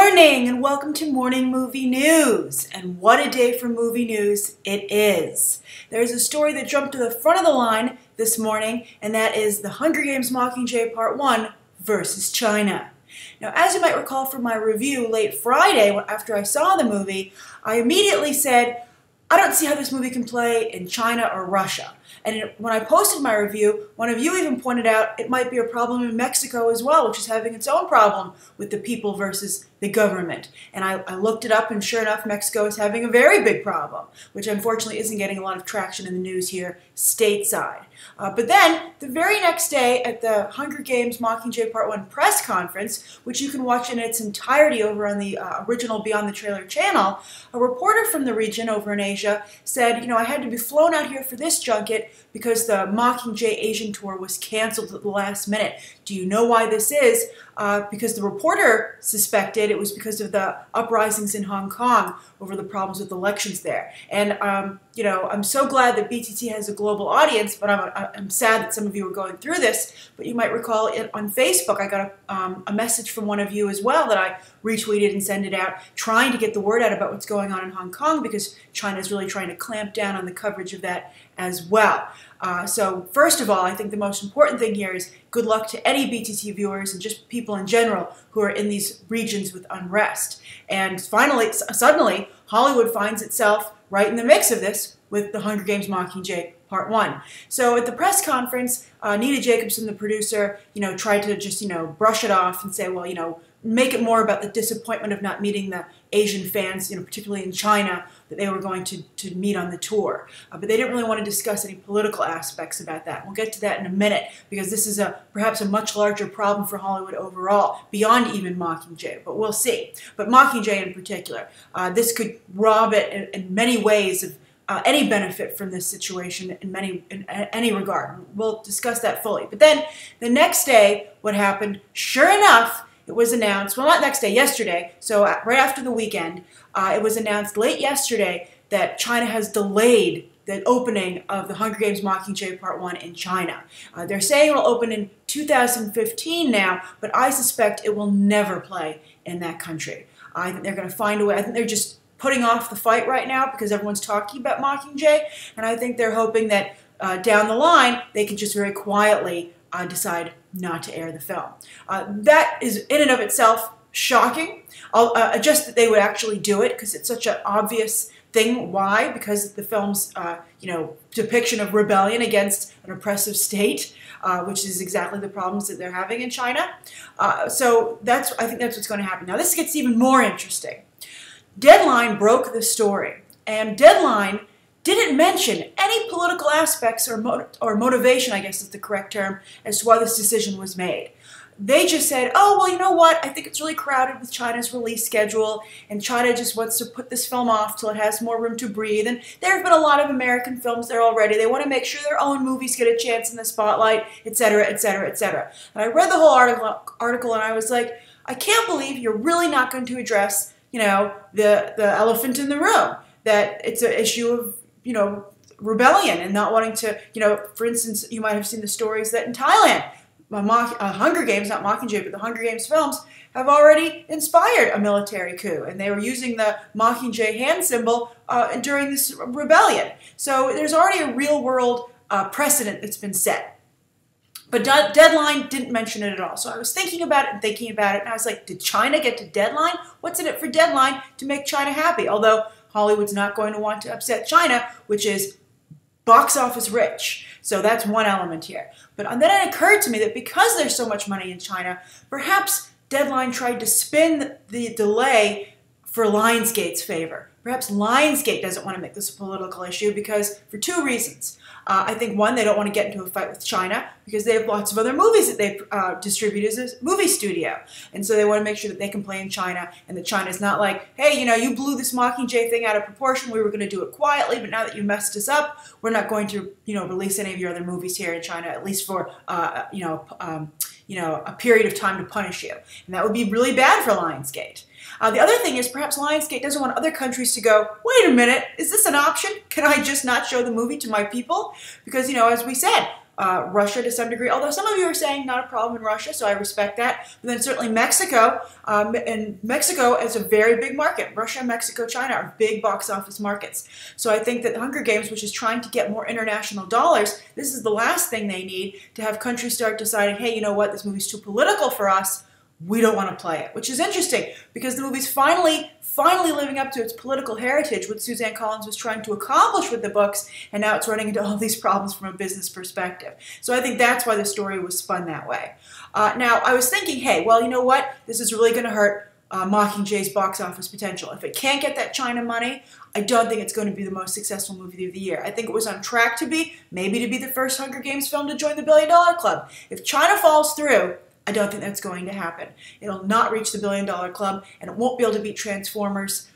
morning and welcome to Morning Movie News. And what a day for movie news it is. There's a story that jumped to the front of the line this morning, and that is the Hunger Games Mockingjay Part 1 versus China. Now, as you might recall from my review late Friday after I saw the movie, I immediately said, I don't see how this movie can play in China or Russia. And when I posted my review, one of you even pointed out it might be a problem in Mexico as well, which is having its own problem with the people versus the government. And I looked it up, and sure enough, Mexico is having a very big problem, which unfortunately isn't getting a lot of traction in the news here stateside. But then, the very next day at the Hunger Games Mockingjay Part 1 press conference, which you can watch in its entirety over on the original Beyond the Trailer channel, a reporter from the region over in Asia said, I had to be flown out here for this junket because the Mockingjay Asian tour was canceled at the last minute. Do you know why this is? Because the reporter suspected it was because of the uprisings in Hong Kong over the problems with elections there. And, I'm so glad that BTT has a global audience, but I'm sad that some of you are going through this. But you might recall on Facebook, I got a message from one of you as well that I retweeted and sent it out, trying to get the word out about what's going on in Hong Kong, because China is really trying to clamp down on the coverage of that as well. So first of all, I think the most important thing here is good luck to any BTT viewers and just people in general who are in these regions with unrest. And finally, suddenly, Hollywood finds itself right in the mix of this with the Hunger Games Mockingjay Part 1. So at the press conference, Nita Jacobson, the producer, tried to just, brush it off and say, well, make it more about the disappointment of not meeting the Asian fans, particularly in China, that they were going to meet on the tour. But they didn't really want to discuss any political aspects about that. We'll get to that in a minute, because this is perhaps a much larger problem for Hollywood overall, beyond even Mockingjay, but we'll see. But Mockingjay in particular, this could rob it in many ways of any benefit from this situation in any regard. We'll discuss that fully. But then the next day, what happened, sure enough, it was announced, well, not next day, yesterday, so right after the weekend, it was announced late yesterday that China has delayed the opening of the Hunger Games Mockingjay Part 1 in China. They're saying it will open in 2015 now, but I suspect it will never play in that country. I think they're going to find a way. I think they're just putting off the fight right now because everyone's talking about Mockingjay, and I think they're hoping that down the line they can just very quietly decide not to air the film. That is in and of itself shocking. Just that they would actually do it, because it's such an obvious thing. Why? Because the film's depiction of rebellion against an oppressive state, which is exactly the problems that they're having in China. So I think that's what's going to happen. Now this gets even more interesting. Deadline broke the story, and Deadline didn't mention any political aspects or motivation, I guess is the correct term, as to why this decision was made. They just said, oh, well, you know what? I think it's really crowded with China's release schedule, and China just wants to put this film off till it has more room to breathe. And there have been a lot of American films there already. They want to make sure their own movies get a chance in the spotlight, etc., etc., etc. And I read the whole article, and I was like, I can't believe you're really not going to address, the elephant in the room, that it's an issue of, rebellion and not wanting to, for instance, you might have seen the stories that in Thailand, Hunger Games, not Mockingjay, but the Hunger Games films have already inspired a military coup, and they were using the Mockingjay hand symbol during this rebellion. So there's already a real-world precedent that's been set. But Deadline didn't mention it at all. So I was thinking about it, and I was like, did China get to Deadline? What's in it for Deadline to make China happy? Although Hollywood's not going to want to upset China, which is box office rich. So that's one element here. But then it occurred to me that because there's so much money in China, perhaps Deadline tried to spin the delay for Lionsgate's favor. Perhaps Lionsgate doesn't want to make this a political issue for two reasons. I think, one, they don't want to get into a fight with China because they have lots of other movies that they distribute as a movie studio. And so they want to make sure that they can play in China, and that China's not like, hey, you blew this Mockingjay thing out of proportion. We were going to do it quietly, but now that you messed us up, we're not going to, release any of your other movies here in China, at least for, a period of time to punish you. And that would be really bad for Lionsgate. The other thing is perhaps Lionsgate doesn't want other countries to go, wait a minute, is this an option? Can I just not show the movie to my people? Because, as we said, Russia to some degree, although some of you are saying not a problem in Russia, so I respect that. But then certainly Mexico, and Mexico is a very big market. Russia, Mexico, China are big box office markets. So I think that Hunger Games, which is trying to get more international dollars, this is the last thing they need to have countries start deciding, hey, you know what, this movie's too political for us. We don't want to play it, which is interesting because the movie's finally living up to its political heritage, what Suzanne Collins was trying to accomplish with the books, and now it's running into all these problems from a business perspective. So I think that's why the story was spun that way. Now, I was thinking, hey, well, you know what? This is really going to hurt Mockingjay's box office potential. If it can't get that China money, I don't think it's going to be the most successful movie of the year. I think it was on track to be, maybe to be the first Hunger Games film to join the $1 billion club. If China falls through, I don't think that's going to happen. It'll not reach the $1 billion club, and it won't be able to beat Transformers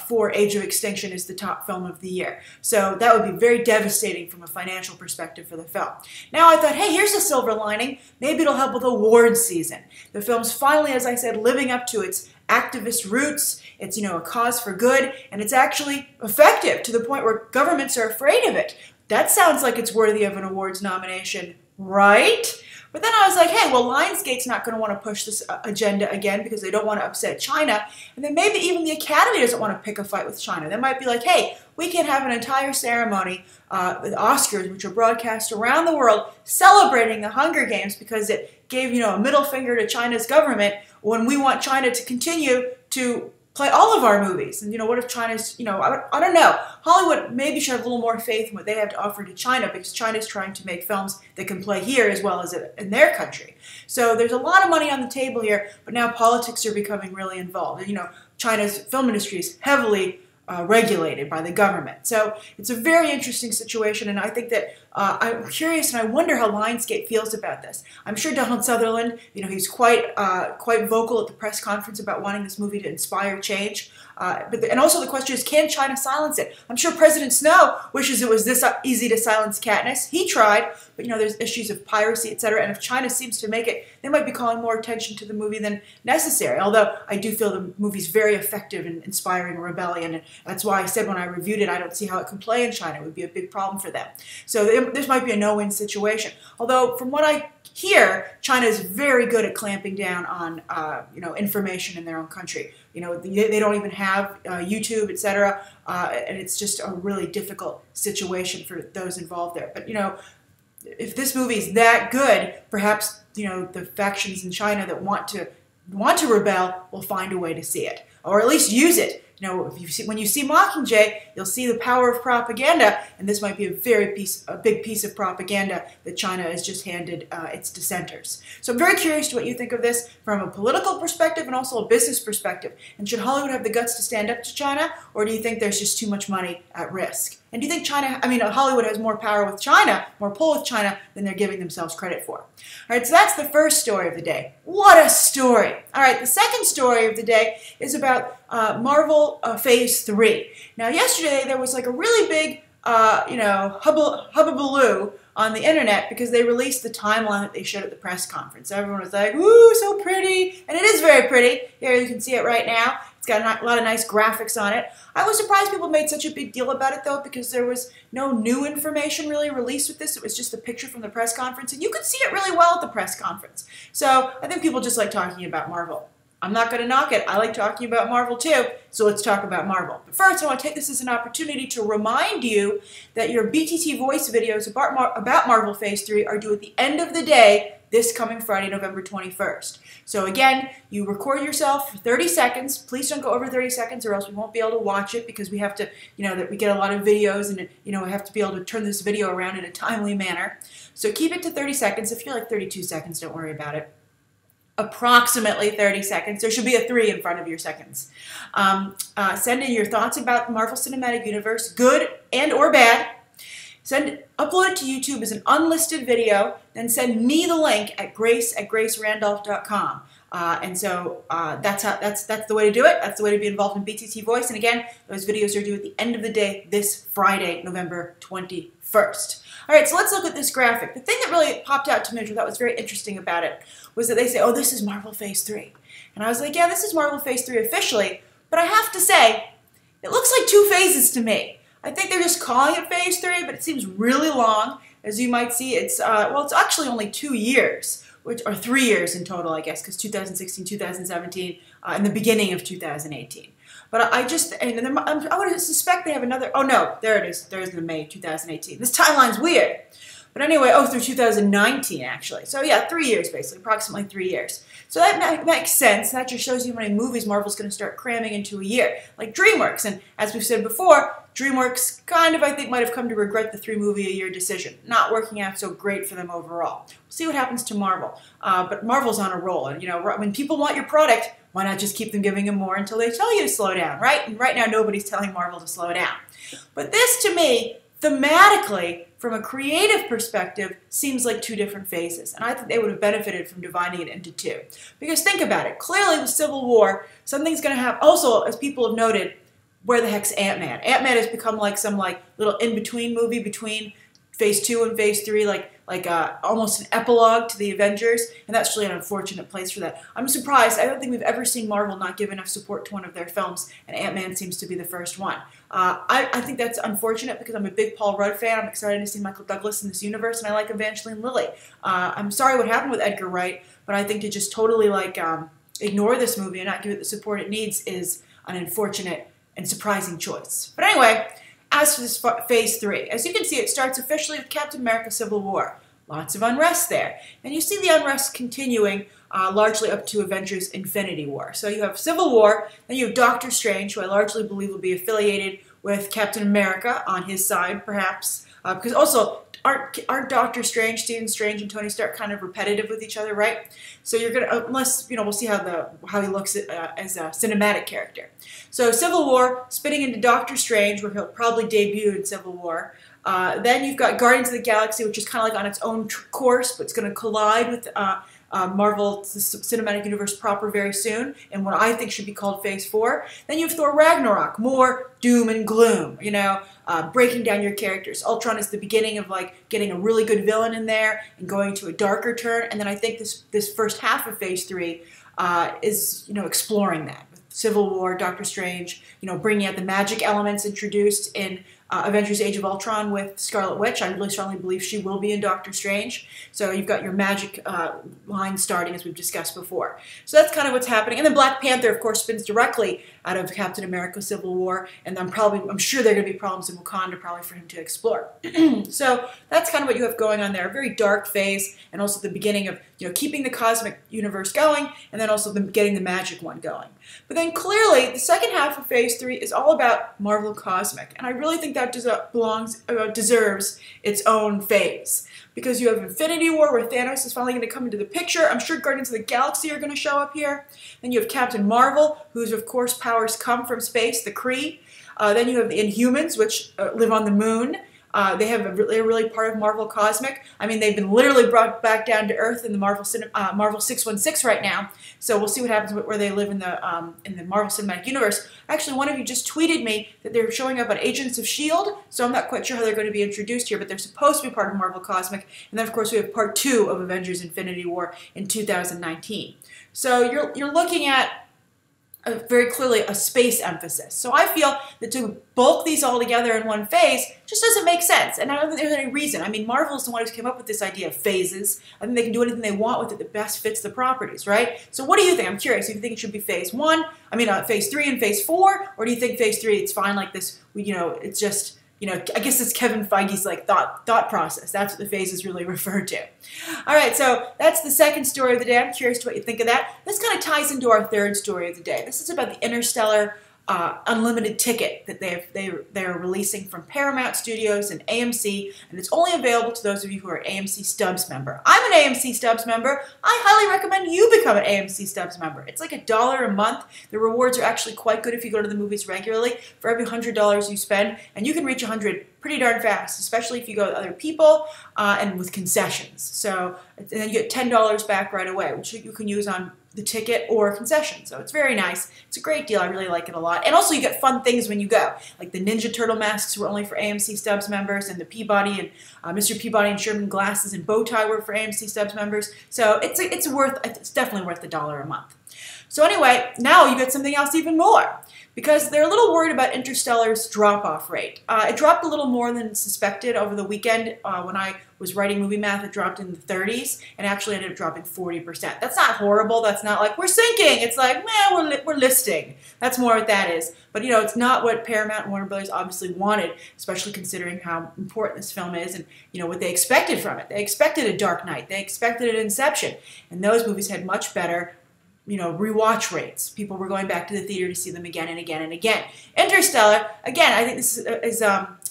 for Age of Extinction as the top film of the year. So that would be very devastating from a financial perspective for the film. Now I thought, hey, here's a silver lining. Maybe it'll help with awards season. The film's finally, as I said, living up to its activist roots. It's, a cause for good, and it's actually effective to the point where governments are afraid of it. That sounds like it's worthy of an awards nomination, right? But then I was like, hey, well, Lionsgate's not going to want to push this agenda again because they don't want to upset China. And then maybe even the Academy doesn't want to pick a fight with China. They might be like, hey, we can have an entire ceremony, the Oscars, which are broadcast around the world, celebrating the Hunger Games because it gave, a middle finger to China's government when we want China to continue to play all of our movies. And, what if China's, I don't know. Hollywood maybe should have a little more faith in what they have to offer to China because China's trying to make films that can play here as well as in their country. So there's a lot of money on the table here, but now politics are becoming really involved. And, China's film industry is heavily regulated by the government. So it's a very interesting situation, and I think that I'm curious and I wonder how Lionsgate feels about this. I'm sure Donald Sutherland, he's quite vocal at the press conference about wanting this movie to inspire change. And also the question is, can China silence it? I'm sure President Snow wishes it was this easy to silence Katniss. He tried, but there's issues of piracy, etc. And if China seems to make it, they might be calling more attention to the movie than necessary. Although I do feel the movie's very effective in inspiring rebellion, and that's why I said when I reviewed it, I don't see how it can play in China. It would be a big problem for them. So this might be a no-win situation. Although from what I hear, China is very good at clamping down on information in their own country. They don't even have YouTube, etc., and it's just a really difficult situation for those involved there. But if this movie is that good, perhaps the factions in China that want to rebel will find a way to see it, or at least use it. When you see Mockingjay, you'll see the power of propaganda, and this might be a big piece of propaganda that China has just handed its dissenters. So I'm very curious to what you think of this from a political perspective and also a business perspective. And should Hollywood have the guts to stand up to China, or do you think there's just too much money at risk? And do you think Hollywood has more power with China, more pull with China, than they're giving themselves credit for? All right, so that's the first story of the day. What a story! All right, the second story of the day is about Marvel Phase 3. Now, yesterday there was like a really big, hubbubaloo on the internet because they released the timeline that they showed at the press conference. Everyone was like, "Ooh, so pretty!" And it is very pretty. Here, you can see it right now. It's got a lot of nice graphics on it. I was surprised people made such a big deal about it, though, because there was no new information really released with this. It was just a picture from the press conference, and you could see it really well at the press conference. So I think people just like talking about Marvel. I'm not going to knock it. I like talking about Marvel too, so let's talk about Marvel. But first, I want to take this as an opportunity to remind you that your BTT Voice videos about Marvel Phase 3 are due at the end of the day this coming Friday, November 21st. So again, you record yourself for 30 seconds. Please don't go over 30 seconds or else we won't be able to watch it because we have to, that we get a lot of videos and, we have to be able to turn this video around in a timely manner. So keep it to 30 seconds. If you're like 32 seconds, don't worry about it. Approximately 30 seconds. There should be a 3 in front of your seconds. Send in your thoughts about the Marvel Cinematic Universe, good and or bad. Upload it to YouTube as an unlisted video, then send me the link at grace@gracerandolph.com. And so that's the way to do it. That's the way to be involved in BTT Voice. And again, those videos are due at the end of the day this Friday, November 21st. All right, so let's look at this graphic. The thing that really popped out to me, which I thought was very interesting about it, was that they say, oh, this is Marvel Phase 3. And I was like, yeah, this is Marvel Phase 3 officially, but I have to say, it looks like 2 phases to me. I think they're just calling it Phase 3, but it seems really long. as you might see, it's well, it's actually only 2 years, or 3 years in total, I guess, because 2016, 2017, and the beginning of 2018. But I would suspect they have another. Oh no, there it is. There's the May 2018. This timeline's weird. But anyway, through 2019 actually. So yeah, 3 years basically, approximately 3 years. So that makes sense. That just shows you how many movies Marvel's going to start cramming into a year, like DreamWorks. And as we've said before, DreamWorks kind of, I think, might have come to regret the 3-movie-a-year decision. Not working out so great for them overall. We'll see what happens to Marvel. But Marvel's on a roll. And, you know, when people want your product, why not just keep them giving them more until they tell you to slow down, right? And right now, nobody's telling Marvel to slow down. But this, to me, thematically, from a creative perspective, seems like 2 different phases. And I think they would have benefited from dividing it into 2. Because think about it. Clearly, with Civil War, something's going to happen. Also, as people have noted, where the heck's Ant-Man? Ant-Man has become like some little in-between movie between Phase 2 and Phase 3, like almost an epilogue to the Avengers, and that's really an unfortunate place for that. I'm surprised. I don't think we've ever seen Marvel not give enough support to one of their films, and Ant-Man seems to be the first one. I think that's unfortunate because I'm a big Paul Rudd fan. I'm excited to see Michael Douglas in this universe, and I like Evangeline Lilly. I'm sorry what happened with Edgar Wright, but I think to just totally ignore this movie and not give it the support it needs is an unfortunate and surprising choice. But anyway, as for this Phase 3, as you can see, it starts officially with Captain America Civil War. Lots of unrest there. And you see the unrest continuing largely up to Avengers Infinity War. So you have Civil War, then you have Doctor Strange, who I largely believe will be affiliated with Captain America on his side, perhaps. Because also, aren't Doctor Strange, Stephen Strange, and Tony Stark kind of repetitive with each other, right? So you're gonna, unless, you know, we'll see how he looks as a cinematic character. So Civil War, spinning into Doctor Strange, where he'll probably debut in Civil War. Then you've got Guardians of the Galaxy, which is kind of like on its own course, but it's going to collide with Marvel Cinematic Universe proper very soon, in what I think should be called Phase 4. Then you have Thor Ragnarok, more doom and gloom, you know, breaking down your characters. Ultron is the beginning of getting a really good villain in there and going to a darker turn. And then I think this first half of Phase 3 is, you know, exploring that. Civil War, Doctor Strange, you know, bringing out the magic elements introduced in Avengers Age of Ultron with Scarlet Witch. I really strongly believe she will be in Doctor Strange. So you've got your magic line starting, as we've discussed before. So that's kind of what's happening. And then Black Panther, of course, spins directly out of Captain America Civil War. And I'm sure there are going to be problems in Wakanda probably for him to explore. So that's kind of what you have going on there. A very dark phase, and also the beginning of, you know, keeping the cosmic universe going, and then also getting the magic one going. But then clearly, the second half of Phase 3 is all about Marvel Cosmic. And I really think that deserves its own phase. Because you have Infinity War, where Thanos is finally going to come into the picture. I'm sure Guardians of the Galaxy are going to show up here. Then you have Captain Marvel, whose, of course, powers come from space, the Kree. Then you have the Inhumans, which live on the moon. They're really part of Marvel Cosmic. I mean, they've been literally brought back down to Earth in the Marvel 616 right now. So we'll see what happens where they live in the Marvel Cinematic Universe. Actually, one of you just tweeted me that they're showing up on Agents of S.H.I.E.L.D., so I'm not quite sure how they're going to be introduced here, but they're supposed to be part of Marvel Cosmic. And then, of course, we have Part 2 of Avengers Infinity War in 2019. So you're looking at very clearly a space emphasis. So I feel that to bulk these all together in one phase just doesn't make sense. And I don't think there's any reason. I mean, Marvel is the one who came up with this idea of phases. I think they can do anything they want with it that best fits the properties, right? So what do you think? I'm curious. Do you think it should be Phase 1? I mean, Phase 3 and Phase 4? Or do you think Phase 3, it's fine like this, you know, it's just, you know, I guess it's Kevin Feige's thought process. That's what the phases really refer to. All right, so that's the second story of the day. I'm curious to what you think of that. This kind of ties into our third story of the day. This is about the Interstellar unlimited ticket that they're releasing from Paramount Studios and AMC, and it's only available to those of you who are an AMC Stubs member. I'm an AMC Stubs member. I highly recommend you become an AMC Stubs member. It's like $1 a month. The rewards are actually quite good if you go to the movies regularly. For every $100 you spend, and you can reach 100 pretty darn fast, especially if you go with other people and with concessions. So, and then you get $10 back right away, which you can use on the ticket or concession. So it's very nice. It's a great deal. I really like it a lot. And also you get fun things when you go. Like the Ninja Turtle masks were only for AMC Stubs members, and the Peabody and Mr. Peabody and Sherman glasses and bow tie were for AMC Stubs members. So it's definitely worth $1 a month. So anyway, now you get something else even more, because they're a little worried about Interstellar's drop-off rate. It dropped a little more than suspected over the weekend. When I was writing movie math, it dropped in the 30s and actually ended up dropping 40%. That's not horrible. That's not like we're sinking. It's like, man, we're listing. That's more what that is. But you know, it's not what Paramount and Warner Brothers obviously wanted, especially considering how important this film is and you know what they expected from it. They expected a Dark Knight. They expected an Inception, and those movies had much better, you know, rewatch rates. People were going back to the theater to see them again and again and again. Interstellar, again, I think this is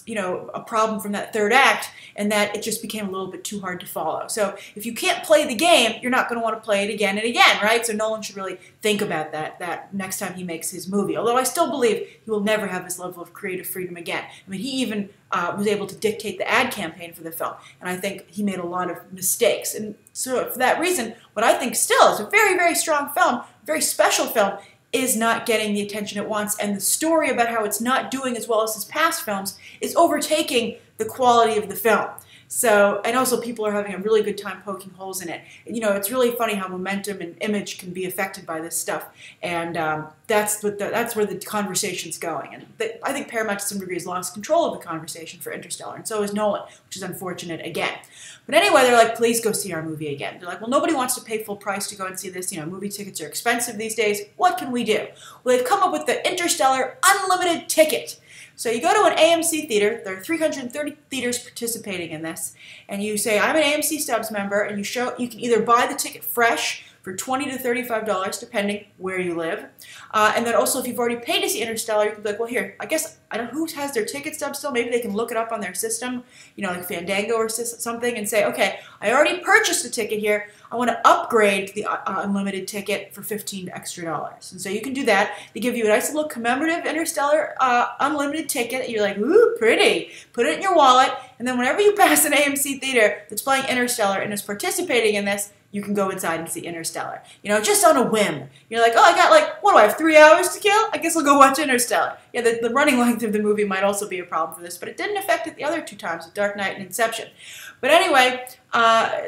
you know, a problem from that third act, and that it just became a little bit too hard to follow. So if you can't play the game, you're not going to want to play it again and again, right? So Nolan should really think about that next time he makes his movie. Although I still believe he will never have this level of creative freedom again. I mean, he even was able to dictate the ad campaign for the film, and I think he made a lot of mistakes. And so for that reason, what I think still is a very, very strong film, very special film, is not getting the attention it wants, and the story about how it's not doing as well as his past films is overtaking the quality of the film. So, and also people are having a really good time poking holes in it. You know, it's really funny how momentum and image can be affected by this stuff, and that's where the conversation's going. And I think Paramount to some degree has lost control of the conversation for Interstellar, and so is Nolan, which is unfortunate again. But anyway, they're like, please go see our movie again. They're like, well, nobody wants to pay full price to go and see this. You know, movie tickets are expensive these days. What can we do? Well, they've come up with the Interstellar Unlimited Ticket. So you go to an AMC theater, there are 330 theaters participating in this, and you say, I'm an AMC Stubs member, and you can either buy the ticket fresh for $20 to $35, depending where you live. And then also, if you've already paid to see Interstellar, you can be like, well, here, I guess, I don't know who has their ticket stub still. Maybe they can look it up on their system, you know, like Fandango or something, and say, okay, I already purchased a ticket here. I want to upgrade to the unlimited ticket for $15 extra. And so you can do that. They give you a nice little commemorative Interstellar unlimited ticket. You're like, ooh, pretty. Put it in your wallet, and then whenever you pass an AMC theater that's playing Interstellar and is participating in this, you can go inside and see Interstellar. You know, just on a whim. You're like, oh, I got like, what do I have, 3 hours to kill? I guess I'll go watch Interstellar. Yeah, the running length of the movie might also be a problem for this, but it didn't affect it the other two times, with Dark Knight and Inception. But anyway,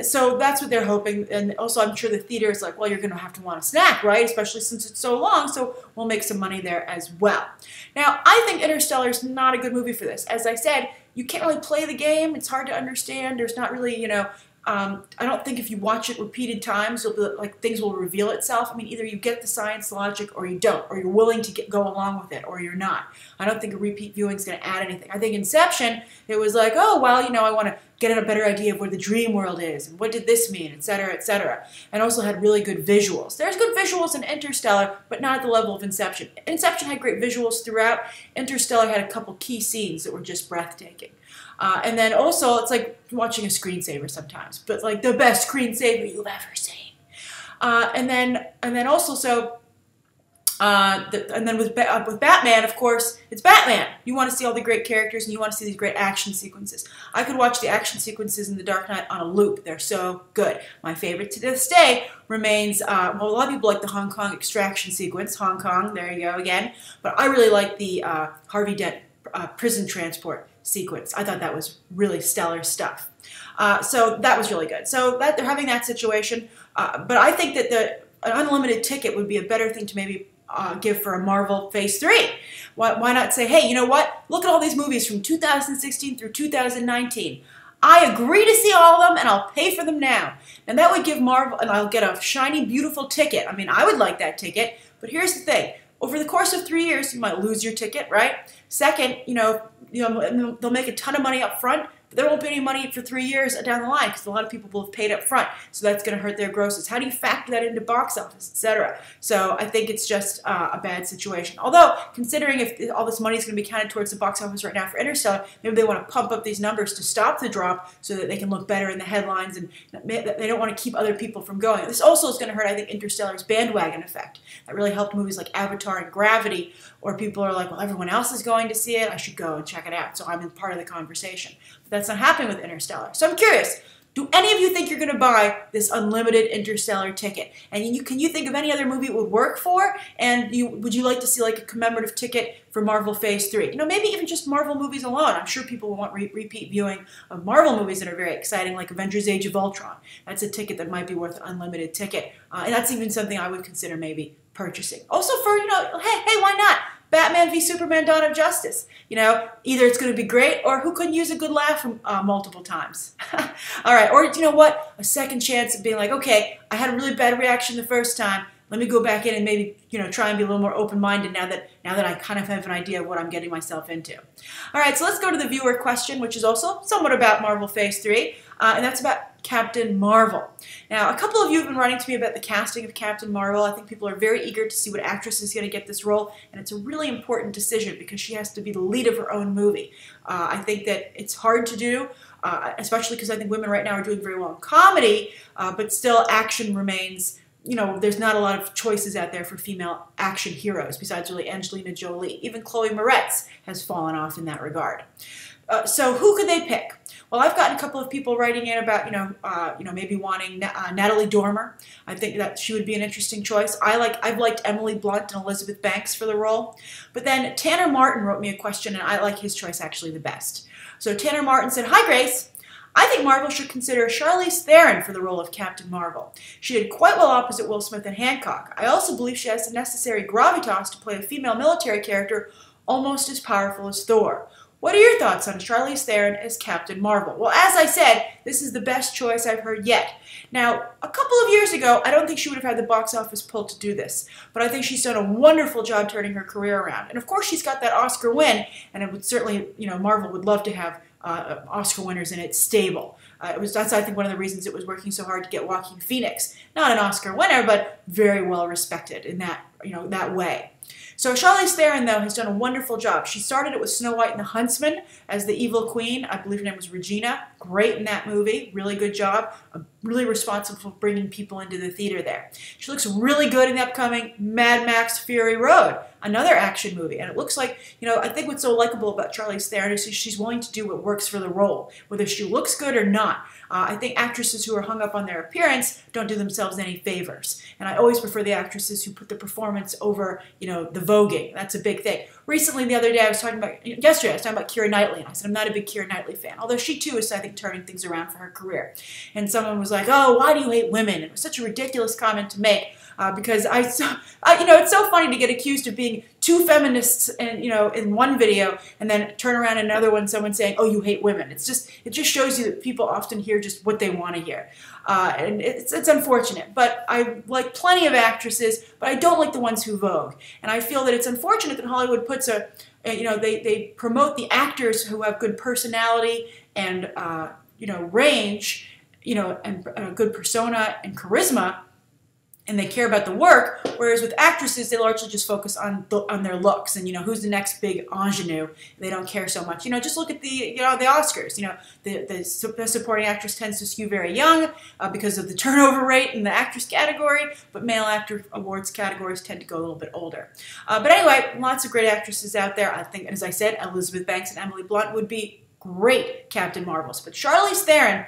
so that's what they're hoping. And also, I'm sure the theater is like, well, you're going to have to want a snack, right? Especially since it's so long, so we'll make some money there as well. Now, I think Interstellar is not a good movie for this. As I said, you can't really play the game. It's hard to understand. There's not really, you know, I don't think if you watch it repeated times, you'll be, like, things will reveal itself. I mean, either you get the science logic or you don't, or you're willing to go along with it, or you're not. I don't think a repeat viewing is going to add anything. I think Inception, it was like, oh, well, you know, I want to get a better idea of where the dream world is, and what did this mean, etc., etc. And also had really good visuals. There's good visuals in Interstellar, but not at the level of Inception. Inception had great visuals throughout. Interstellar had a couple key scenes that were just breathtaking. And then also, it's like watching a screensaver sometimes, but like the best screensaver you've ever seen. And then also, so, and then with Batman, of course, it's Batman. You want to see all the great characters, and you want to see these great action sequences. I could watch the action sequences in The Dark Knight on a loop. They're so good. My favorite to this day remains, well, a lot of people like the Hong Kong extraction sequence. Hong Kong, there you go again. But I really like the Harvey Dent prison transport sequence. I thought that was really stellar stuff. So that was really good. So that they're having that situation. But I think that an unlimited ticket would be a better thing to maybe give for a Marvel Phase 3. Why not say, hey, you know what? Look at all these movies from 2016 through 2019. I agree to see all of them, and I'll pay for them now. And that would give Marvel, and I'll get a shiny, beautiful ticket. I mean, I would like that ticket, but here's the thing. Over the course of 3 years, you might lose your ticket, right? Second, you know, they'll make a ton of money up front, but there won't be any money for 3 years down the line because a lot of people will have paid up front, so that's going to hurt their grosses. How do you factor that into box office, etc.? So I think it's just a bad situation. Although, considering if all this money is going to be counted towards the box office right now for Interstellar, maybe they want to pump up these numbers to stop the drop so that they can look better in the headlines, and they don't want to keep other people from going. This also is going to hurt, I think, Interstellar's bandwagon effect. That really helped movies like Avatar and Gravity, where people are like, well, everyone else is going to see it, I should go and check it out. So I'm in part of the conversation. But that's not happening with Interstellar. So I'm curious, do any of you think you're going to buy this unlimited Interstellar ticket? And can you think of any other movie it would work for? And would you like to see like a commemorative ticket for Marvel Phase 3? You know, maybe even just Marvel movies alone. I'm sure people will want repeat viewing of Marvel movies that are very exciting, like Avengers Age of Ultron. That's a ticket that might be worth an unlimited ticket. And that's even something I would consider maybe purchasing. Also for, hey, why not? Batman v Superman Dawn of Justice. Either it's going to be great or who couldn't use a good laugh multiple times. All right, or you know what? A second chance of being like, okay, I had a really bad reaction the first time. Let me go back in and maybe, try and be a little more open-minded now that I kind of have an idea of what I'm getting myself into. All right, so let's go to the viewer question, which is also somewhat about Marvel Phase 3, and that's about Captain Marvel. Now, a couple of you have been writing to me about the casting of Captain Marvel. I think people are very eager to see what actress is going to get this role, and it's a really important decision because she has to be the lead of her own movie. I think that it's hard to do, especially because I think women right now are doing very well in comedy, but still action remains... there's not a lot of choices out there for female action heroes besides really Angelina Jolie. Even Chloe Moretz has fallen off in that regard. So who could they pick? Well, I've gotten a couple of people writing in about, maybe wanting Natalie Dormer. I think that she would be an interesting choice. I've liked Emily Blunt and Elizabeth Banks for the role. But then Tanner Martin wrote me a question, and I like his choice actually the best. So Tanner Martin said, "Hi, Grace. I think Marvel should consider Charlize Theron for the role of Captain Marvel. She did quite well opposite Will Smith in Hancock. I also believe she has the necessary gravitas to play a female military character almost as powerful as Thor. What are your thoughts on Charlize Theron as Captain Marvel?" Well, as I said, this is the best choice I've heard yet. Now, a couple of years ago, I don't think she would have had the box office pull to do this, but I think she's done a wonderful job turning her career around. And of course, she's got that Oscar win, and it would certainly, Marvel would love to have Oscar winners in its stable. That's, I think, one of the reasons it was working so hard to get Joaquin Phoenix. Not an Oscar winner, but very well respected in that, that way. So Charlize Theron, though, has done a wonderful job. She started it with Snow White and the Huntsman as the evil queen. I believe her name was Regina. Great in that movie. Really good job. Really responsible for bringing people into the theater there. She looks really good in the upcoming Mad Max Fury Road, another action movie. And it looks like, I think what's so likable about Charlize Theron is she's willing to do what works for the role, whether she looks good or not. I think actresses who are hung up on their appearance don't do themselves any favors. And I always prefer the actresses who put the performance over, the voguing. That's a big thing. Recently, the other day, yesterday, I was talking about Keira Knightley, and I said I'm not a big Keira Knightlly fan, although she too is, I think, turning things around for her career. And someone was like, "Oh, why do you hate women?" And it was such a ridiculous comment to make. Because it's so funny to get accused of being too feminists and in one video and then turn around in another one someone saying, "Oh, you hate women." It just shows you that people often hear just what they want to hear, and it's unfortunate. But I like plenty of actresses, but I don't like the ones who vogue. And I feel that it's unfortunate that Hollywood puts they promote the actors who have good personality and range, and a good persona and charisma, and they care about the work, whereas with actresses, they largely just focus on their looks and, who's the next big ingenue. They don't care so much. Just look at the Oscars. The best supporting actress tends to skew very young because of the turnover rate in the actress category, but male actor awards categories tend to go a little bit older. But anyway, lots of great actresses out there. I think, as I said, Elizabeth Banks and Emily Blunt would be great Captain Marvels. But Charlize Theron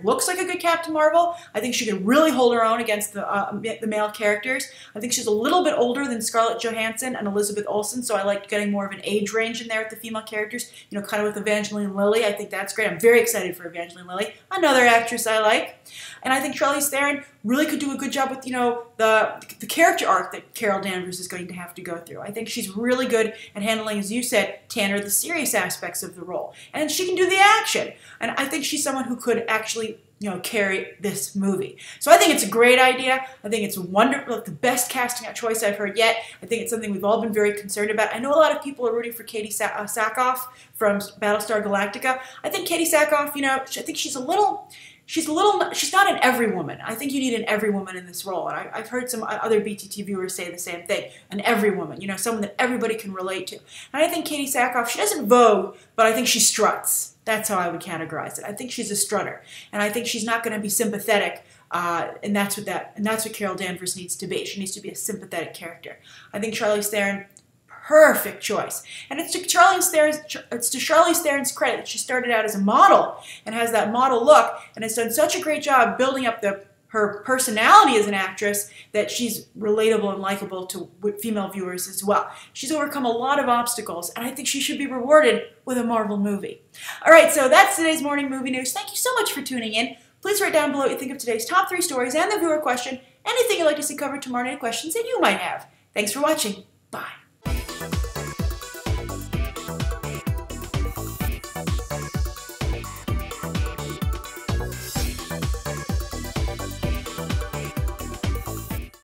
looks like a good Captain Marvel. I think she can really hold her own against the male characters. I think she's a little bit older than Scarlett Johansson and Elizabeth Olsen, so I like getting more of an age range in there with the female characters, kind of with Evangeline Lilly. I think that's great. I'm very excited for Evangeline Lilly, another actress I like. And I think Charlize Theron really could do a good job with, the character arc that Carol Danvers is going to have to go through. I think she's really good at handling, as you said, Tanner, the serious aspects of the role. And she can do the action. And I think she's someone who could actually, carry this movie. So I think it's a great idea. I think it's wonderful, the best casting choice I've heard yet. I think it's something we've all been very concerned about. I know a lot of people are rooting for Katie Sackhoff from Battlestar Galactica. I think Katie Sackhoff, I think she's not an every woman. I think you need an every woman in this role. And I've heard some other BTT viewers say the same thing. An every woman, someone that everybody can relate to. And I think Katie Sackhoff, she doesn't vogue, but I think she struts. That's how I would categorize it. I think she's a strutter. And I think she's not going to be sympathetic. And that's what Carol Danvers needs to be. She needs to be a sympathetic character. I think Charlize Theron, perfect choice. And it's to Charlize Theron's credit that she started out as a model and has that model look and has done such a great job building up her personality as an actress that she's relatable and likable to female viewers as well. She's overcome a lot of obstacles, and I think she should be rewarded with a Marvel movie. All right, so that's today's morning movie news. Thank you so much for tuning in. Please write down below what you think of today's top 3 stories and the viewer question, anything you'd like to see covered tomorrow, any questions that you might have. Thanks for watching. Bye.